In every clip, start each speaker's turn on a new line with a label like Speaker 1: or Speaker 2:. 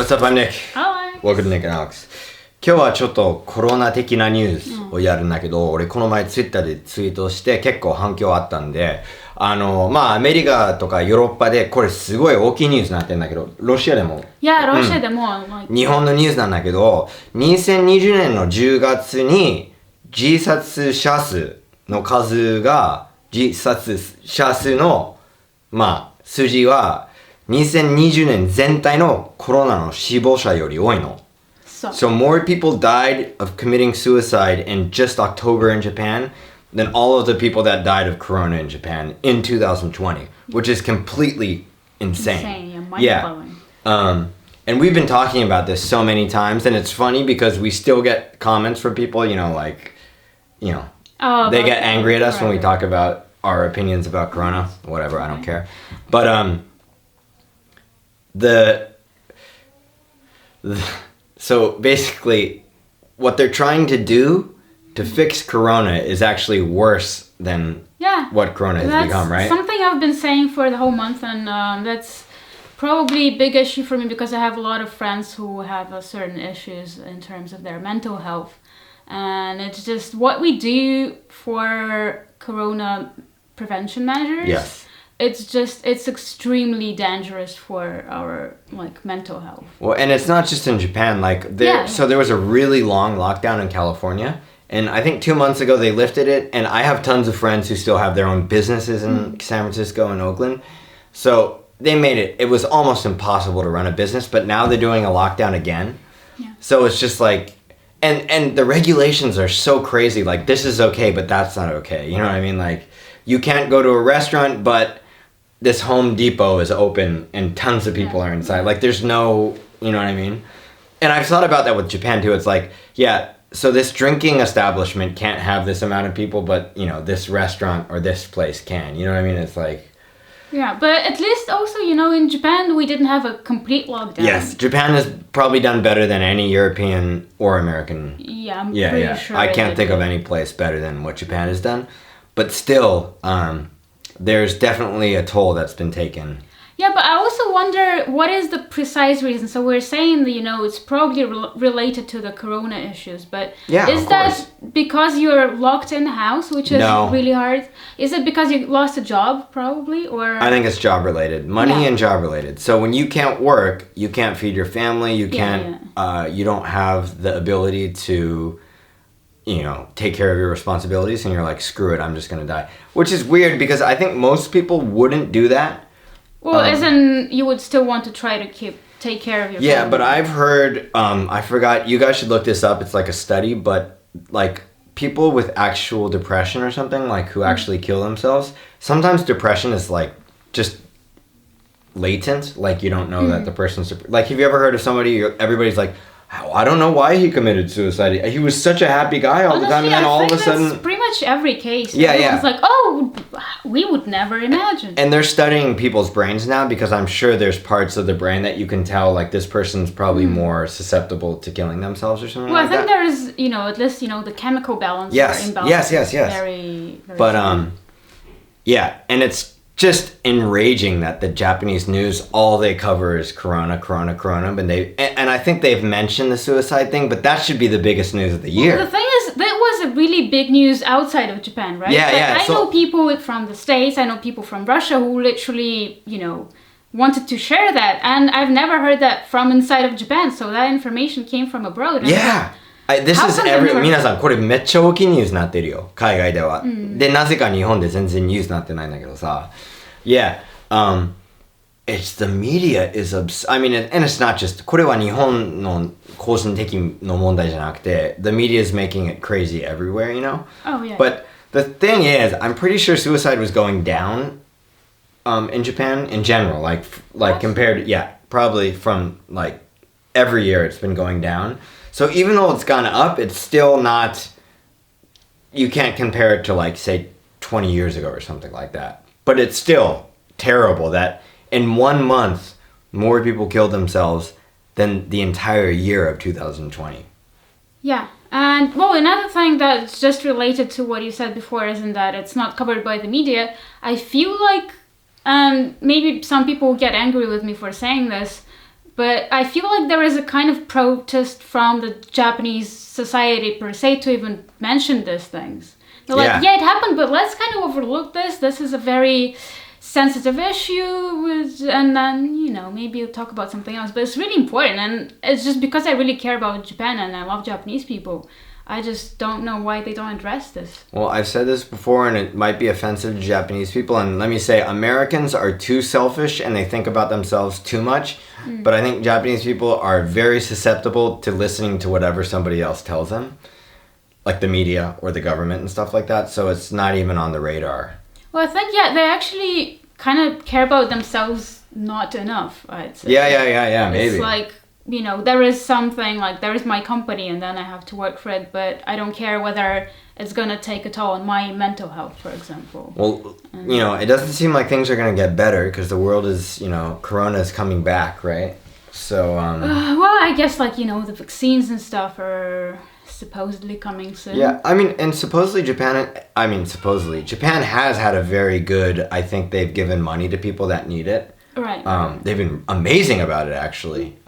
Speaker 1: what's up? I'm Nick.
Speaker 2: Hi.
Speaker 1: Welcome to Nick and Alex. 今日はちょっとコロナ的なニュースをやるんだけど、俺この前ツイッターでツイートして結構反響あったんで、アメリカとかヨーロッパでこれすごい大きいニュースになってるんだけど、ロシアでも。
Speaker 2: いや、ロシアでも、
Speaker 1: 日本のニュースなんだけど、2020年の10月に自殺者数の数が、自殺者数の、数字は2020年全体のコロナの死亡者より多いの。So more people died of committing suicide in just October in Japan than all of the people that died of corona in Japan in 2020, which is completely insane.
Speaker 2: Mind-blowing.
Speaker 1: And we've been talking about this so many times, and it's funny because we still get comments from people, they get angry at us when we talk about our opinions about corona. Whatever, I don't care. But so basically, what they're trying to do to fix corona is actually worse than what corona has become, right?
Speaker 2: Something I've been saying for the whole month, and that's probably a big issue for me because I have a lot of friends who have certain issues in terms of their mental health. And it's just what we do for corona prevention measures.
Speaker 1: Yes.
Speaker 2: It's extremely dangerous for our mental health.
Speaker 1: Well, and it's not just in Japan. So there was a really long lockdown in California, and I think 2 months ago they lifted it. And I have tons of friends who still have their own businesses in San Francisco and Oakland. So they made it. It was almost impossible to run a business, but now they're doing a lockdown again.
Speaker 2: Yeah.
Speaker 1: So it's just and the regulations are so crazy. Like, this is okay, but that's not okay. You know what I mean? Like, you can't go to a restaurant, but this Home Depot is open and tons of people are inside. Like, there's no, you know what I mean? And I've thought about that with Japan too. It's like, so this drinking establishment can't have this amount of people, but, this restaurant or this place can. You know what I mean? It's like...
Speaker 2: Yeah, but at least also, in Japan, we didn't have a complete lockdown.
Speaker 1: Yes, Japan has probably done better than any European or American.
Speaker 2: Yeah, I'm pretty sure.
Speaker 1: I can't think of any place better than what Japan has done. But still, there's definitely a toll that's been taken.
Speaker 2: Yeah, but I also wonder what is the precise reason. So we're saying that, it's probably related to the corona issues, but is that because you're locked in the house, which is really hard? Is it because you lost a job, probably, or?
Speaker 1: I think it's job related, money and job related. So when you can't work, you can't feed your family, you can't, you don't have the ability to, take care of your responsibilities, and you're like, screw it, I'm just gonna die. Which is weird because I think most people wouldn't do that.
Speaker 2: Well, as in, you would still want to try to take care of your family.
Speaker 1: Yeah, but I've heard, I forgot, you guys should look this up, it's like a study, but people with actual depression or something, who actually kill themselves, sometimes depression is just latent, you don't know that the person's, have you ever heard of somebody, everybody's like, I don't know why he committed suicide. He was such a happy guy all the time, and then all of a sudden...
Speaker 2: That's pretty much every case.
Speaker 1: Yeah.
Speaker 2: It's like, oh, we would never imagine.
Speaker 1: And they're studying people's brains now because I'm sure there's parts of the brain that you can tell, this person's probably more susceptible to killing themselves or something like that.
Speaker 2: Well, I think there is, at least, the chemical balance.
Speaker 1: Yes.
Speaker 2: Very, very
Speaker 1: but,
Speaker 2: strong.
Speaker 1: And it's just enraging that the Japanese news, all they cover is corona, but and I think they've mentioned the suicide thing, but that should be the biggest news of the year.
Speaker 2: Well, the thing is, that was a really big news outside of Japan, right? I know people from the States, I know people from Russia who literally, wanted to share that, and I've never heard that from inside of Japan, so that information came from abroad.
Speaker 1: This is皆さんこれめっちゃ大きいニュースになってるよ、海外では。で、なぜか日本で全然ニュースになってないんだけどさ。It's the media is I mean, and it's not just, これは日本の個人的の問題じゃなくて、the media is making it crazy everywhere,
Speaker 2: Oh, yeah.
Speaker 1: But the thing is, I'm pretty sure suicide was going down in Japan in general, compared to, probably from every year it's been going down. So even though it's gone up, it's still not, you can't compare it to say 20 years ago or something like that. But it's still terrible that in 1 month, more people killed themselves than the entire year of 2020.
Speaker 2: Yeah. And, another thing that's just related to what you said before isn't that it's not covered by the media. I feel like, maybe some people will get angry with me for saying this, but I feel like there is a kind of protest from the Japanese society per se to even mention these things. They're like, yeah, it happened, but let's kind of overlook this. This is a very sensitive issue, and then, you know, maybe you'll talk about something else. But it's really important, and it's just because I really care about Japan and I love Japanese people. I just don't know why they don't address this.
Speaker 1: Well, I've said this before, and it might be offensive to Japanese people. And let me say, Americans are too selfish and they think about themselves too much. But I think Japanese people are very susceptible to listening to whatever somebody else tells them, like the media or the government and stuff like that. So it's not even on the radar.
Speaker 2: Well, I think, yeah, they actually kind of care about themselves not enough, I'd say.
Speaker 1: Yeah, maybe.
Speaker 2: It's like, you know, there is something, like, there is my company and then I have to work for it, but I don't care whether it's going to take a toll on my mental health, for example.
Speaker 1: Well, you know, it doesn't seem like things are going to get better because the world is, you know, Corona is coming back, right? So,
Speaker 2: well, I guess, like, you know, the vaccines and stuff are supposedly coming soon.
Speaker 1: Yeah, I mean, and supposedly Japan has had a very good, I think they've given money to people that need it.
Speaker 2: Right.
Speaker 1: They've been amazing about it, actually.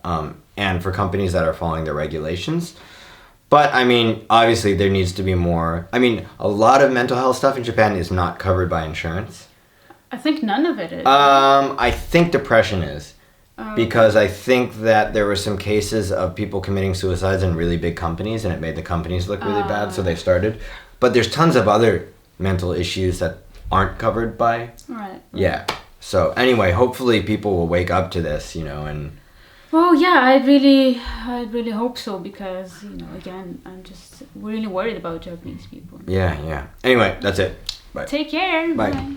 Speaker 1: And for companies that are following the regulations. But, I mean, obviously there needs to be more. I mean, a lot of mental health stuff in Japan is not covered by insurance.
Speaker 2: I think none of it is.
Speaker 1: I think depression is. Because I think that there were some cases of people committing suicides in really big companies and it made the companies look really bad, so they started. But there's tons of other mental issues that aren't covered by...
Speaker 2: Right.
Speaker 1: Yeah. So, anyway, hopefully people will wake up to this, you know, and...
Speaker 2: Well, yeah, I really hope so because, you know, again, I'm just really worried about Japanese people.
Speaker 1: Yeah. Anyway, that's it. Bye.
Speaker 2: Take care.
Speaker 1: Bye.
Speaker 2: Bye.